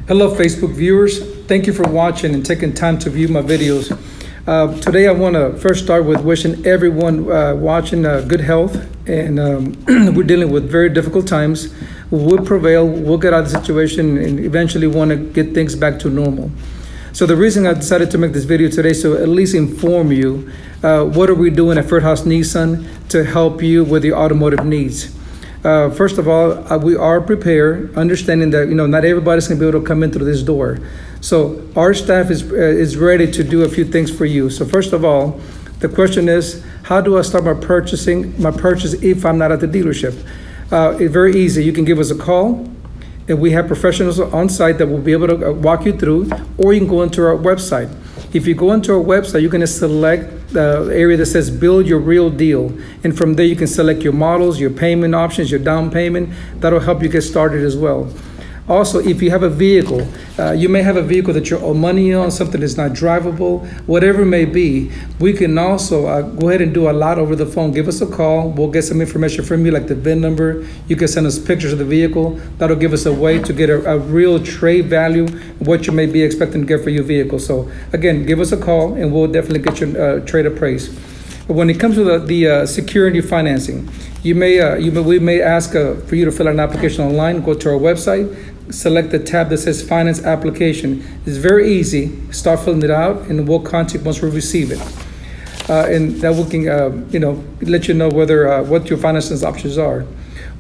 Hello, Facebook viewers. Thank you for watching and taking time to view my videos. Today, I want to first start with wishing everyone watching good health. And we're dealing with very difficult times. We'll prevail. We'll get out of the situation and eventually want to get things back to normal. So the reason I decided to make this video today is to at least inform you what are we doing at Fred Haas Nissan to help you with your automotive needs. First of all, we are prepared, understanding that not everybody's gonna be able to come in through this door. So our staff is ready to do a few things for you. So first of all, the question is, how do I start my purchase if I'm not at the dealership? It's very easy. You can give us a call, and we have professionals on site that will be able to walk you through, or you can go into our website. If you go into our website, you're going to select the area that says build your real deal. And from there, you can select your models, your payment options, your down payment. That'll help you get started as well. Also, if you have a vehicle, you may have a vehicle that you owe money on, something that's not drivable, whatever it may be, we can also go ahead and do a lot over the phone. Give us a call. We'll get some information from you, like the VIN number. You can send us pictures of the vehicle. That'll give us a way to get a real trade value, what you may be expecting to get for your vehicle. So again, give us a call and we'll definitely get your trade appraised. But when it comes to the security financing, we may ask for you to fill out an application online. Go to our website, select the tab that says Finance Application. It's very easy. Start filling it out, and we'll contact once we receive it. And that we can, let you know whether what your financing options are.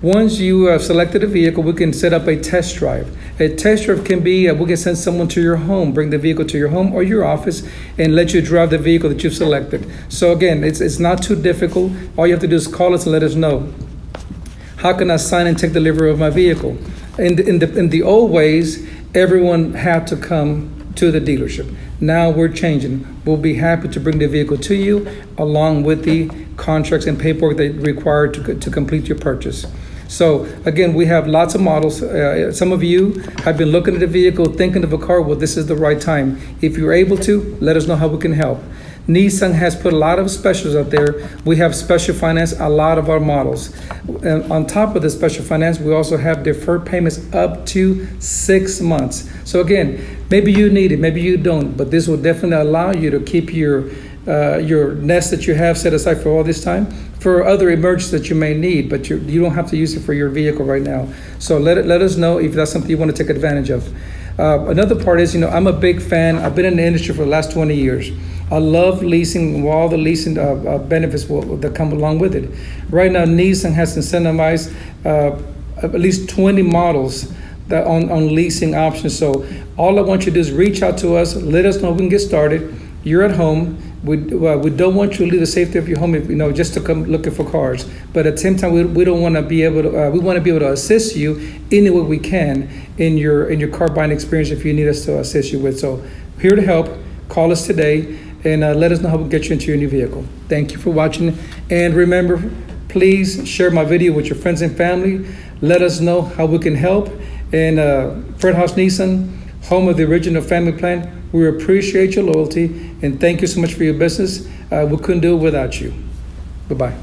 Once you have selected a vehicle, we can set up a test drive. A test drive can be, we can send someone to your home, bring the vehicle to your home or your office, and let you drive the vehicle that you've selected. So again, it's not too difficult. All you have to do is call us and let us know. How can I sign and take delivery of my vehicle? In the old ways, everyone had to come to the dealership. Now we're changing. We'll be happy to bring the vehicle to you along with the contracts and paperwork that required to complete your purchase. So again, we have lots of models. Some of you have been looking at the vehicle, thinking of a car. Well, this is the right time. If you're able to, let us know how we can help. Nissan has put a lot of specials out there. We have special finance, a lot of our models. And on top of the special finance, we also have deferred payments up to 6 months. So again, maybe you need it, maybe you don't, but this will definitely allow you to keep your nest that you have set aside for all this time for other emergencies that you may need, but you don't have to use it for your vehicle right now. So let us know if that's something you want to take advantage of. Another part is, I'm a big fan. I've been in the industry for the last 20 years. I love leasing, all the leasing benefits that come along with it. Right now, Nissan has incentivized at least 20 models that on leasing options. So all I want you to do is reach out to us, let us know we can get started. You're at home. We don't want you to leave the safety of your home, just to come looking for cars. But at the same time, we don't want to be able to. We want to be able to assist you any way we can in your car buying experience if you need us to assist you with. So here to help. Call us today and let us know how we get you into your new vehicle. Thank you for watching, and remember, please share my video with your friends and family. Let us know how we can help. And Fred Haas Nissan, home of the original family plan. We appreciate your loyalty and thank you so much for your business. We couldn't do it without you. Bye-bye.